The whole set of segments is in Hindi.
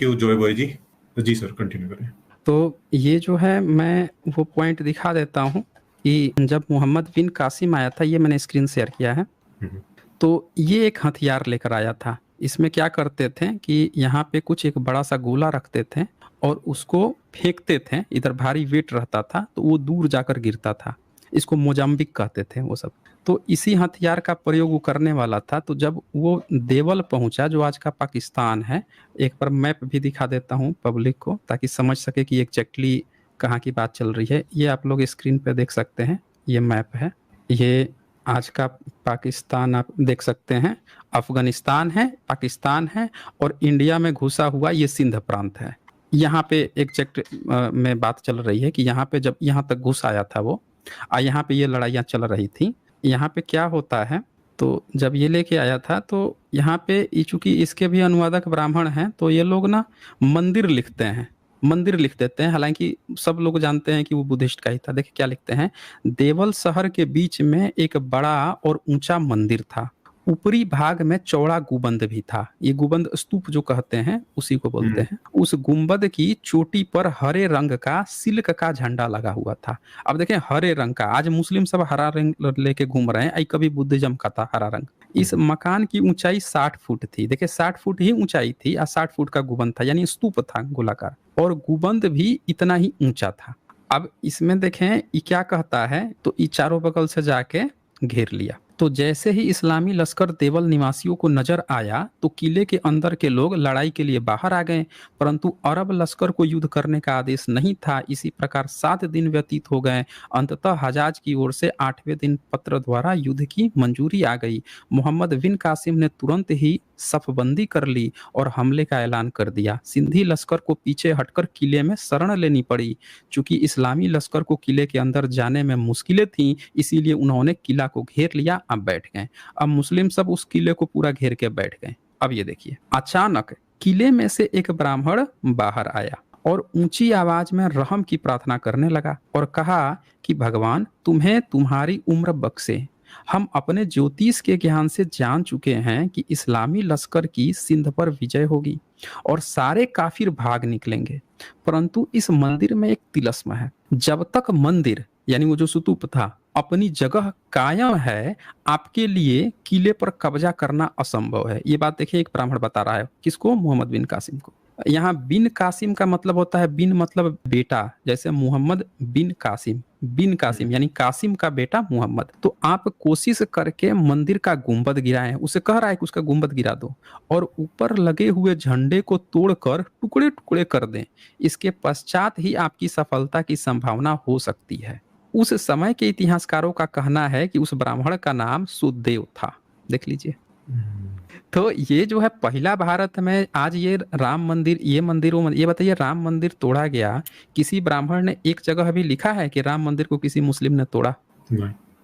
Thank you Joy Boy ji. जी सर, कंटिन्यू करें। तो ये जो है मैं वो पॉइंट दिखा देता हूँ कि जब मोहम्मद बिन कासिम आया था, ये मैंने स्क्रीन शेयर किया है, तो ये एक हथियार लेकर आया था। इसमें क्या करते थे कि यहाँ पे कुछ एक बड़ा सा गोला रखते थे और उसको फेंकते थे, इधर भारी वेट रहता था तो वो दूर जाकर गिरता था। इसको मोजाम्बिक कहते थे वो सब। तो इसी हथियार का प्रयोग वो करने वाला था। तो जब वो देवल पहुंचा, जो आज का पाकिस्तान है, एक बार मैप भी दिखा देता हूँ पब्लिक को ताकि समझ सके कि एग्जैक्टली कहाँ की बात चल रही है। ये आप लोग स्क्रीन पे देख सकते हैं, ये मैप है। ये आज का पाकिस्तान आप देख सकते हैं, अफगानिस्तान है, पाकिस्तान है और इंडिया में घुसा हुआ ये सिंध प्रांत है। यहाँ पे एग्जैक्ट में बात चल रही है कि यहाँ पे जब यहाँ तक घुस आया था वो, यहाँ पे ये लड़ाइयाँ चल रही थी। यहाँ पे क्या होता है, तो जब ये लेके आया था तो यहाँ पे चूंकि इसके भी अनुवादक ब्राह्मण हैं, तो ये लोग ना मंदिर लिखते हैं, मंदिर लिख देते हैं। हालांकि सब लोग जानते हैं कि वो बुद्धिस्ट का ही था। देखिए क्या लिखते हैं, देवल शहर के बीच में एक बड़ा और ऊंचा मंदिर था, ऊपरी भाग में चौड़ा गुंबद भी था। ये गुंबद स्तूप जो कहते हैं उसी को बोलते हैं। उस गुंबद की चोटी पर हरे रंग का सिल्क का झंडा लगा हुआ था। अब देखें, हरे रंग का, आज मुस्लिम सब हरा रंग लेके घूम रहे हैं, आई कभी बुद्धिज्म का था हरा रंग। इस मकान की ऊंचाई 60 फुट थी। देखिए 60 फुट ही ऊंचाई थी और 60 फुट का गुंबद था, यानी स्तूप था गोलाकार, और गुंबद भी इतना ही ऊंचा था। अब इसमें देखें ये क्या कहता है, तो ये चारों बगल से जाके घेर लिया। तो जैसे ही इस्लामी लश्कर देवल निवासियों को नजर आया तो किले के अंदर के लोग लड़ाई के लिए बाहर आ गए, परंतु अरब लश्कर को युद्ध करने का आदेश नहीं था। इसी प्रकार 7 दिन व्यतीत हो गए। अंततः हजाज की ओर से 8वें दिन पत्र द्वारा युद्ध की मंजूरी आ गई। मोहम्मद बिन कासिम ने तुरंत ही सफबंदी कर ली और हमले का ऐलान कर दिया। सिंधी लश्कर को पीछे हटकर किले में शरण लेनी पड़ी। चूंकि इस्लामी लश्कर को किले के अंदर जाने में मुश्किलें थीं, इसीलिए उन्होंने किला को घेर लिया। अब बैठ गए। अब मुस्लिम सब उस किले को पूरा घेर के बैठ गए। अब ये देखिए, अचानक किले में से एक ब्राह्मण बाहर आया और ऊंची आवाज में रहम की प्रार्थना करने लगा और कहा कि भगवान तुम्हें तुम्हारी उम्र बख्शे। हम अपने ज्योतिष के ज्ञान से जान चुके हैं कि इस्लामी लश्कर की सिंध पर विजय होगी और सारे काफिर भाग निकलेंगे, परंतु इस मंदिर में एक तिलस्म है। जब तक मंदिर यानी वो जो स्तूप था अपनी जगह कायम है, आपके लिए किले पर कब्जा करना असंभव है। ये बात देखिए एक ब्राह्मण बता रहा है, किसको? मोहम्मद बिन कासिम को। यहाँ बिन कासिम का मतलब होता है, बिन मतलब बेटा, जैसे मोहम्मद बिन कासिम, बिन कासिम यानी कासिम का बेटा मोहम्मद। तो आप कोशिश करके मंदिर का गुंबद गिराएं, उसे कह रहा है कि उसका गुंबद गिरा दो और ऊपर लगे हुए झंडे को तोड़कर टुकड़े टुकड़े कर दें। इसके पश्चात ही आपकी सफलता की संभावना हो सकती है। उस समय के इतिहासकारों का कहना है कि उस ब्राह्मण का नाम सुखदेव था। देख लीजिए। तो ये जो है पहला भारत में आज ये राम मंदिर, ये मंदिरों में, ये बताइए राम मंदिर तोड़ा गया, किसी ब्राह्मण ने एक जगह भी लिखा है कि राम मंदिर को किसी मुस्लिम ने तोड़ा?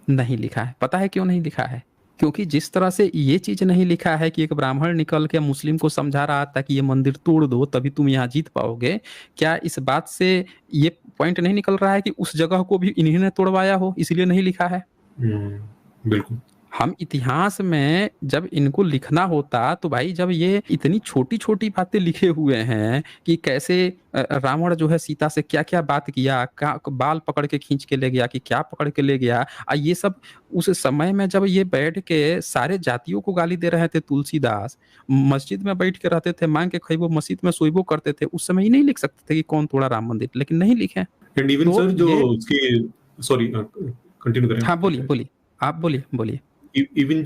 नहीं लिखा है। पता है क्यों नहीं लिखा है? क्योंकि जिस तरह से ये चीज नहीं लिखा है कि एक ब्राह्मण निकल के मुस्लिम को समझा रहा था कि ये मंदिर तोड़ दो तभी तुम यहाँ जीत पाओगे, क्या इस बात से ये पॉइंट नहीं निकल रहा है कि उस जगह को भी इन्हीं ने तोड़वाया हो, इसलिए नहीं लिखा है? बिल्कुल। हम इतिहास में जब इनको लिखना होता तो भाई, जब ये इतनी छोटी छोटी बातें लिखे हुए हैं कि कैसे रावण जो है सीता से क्या क्या बात किया, बाल पकड़ के खींच के ले गया कि क्या पकड़ के ले गया, ये सब उस समय में जब ये बैठ के सारे जातियों को गाली दे रहे थे, तुलसीदास मस्जिद में बैठ के रहते थे, मांग के खैबो मस्जिद में सोइबो करते थे, उस समय ही नहीं लिख सकते थे कि कौन तोड़ा राम मंदिर, लेकिन नहीं लिखे। एंड इवन सर जो उसके, सॉरी कंटिन्यू करें। हाँ बोलिए बोलिए, आप बोलिए बोलिए। इवन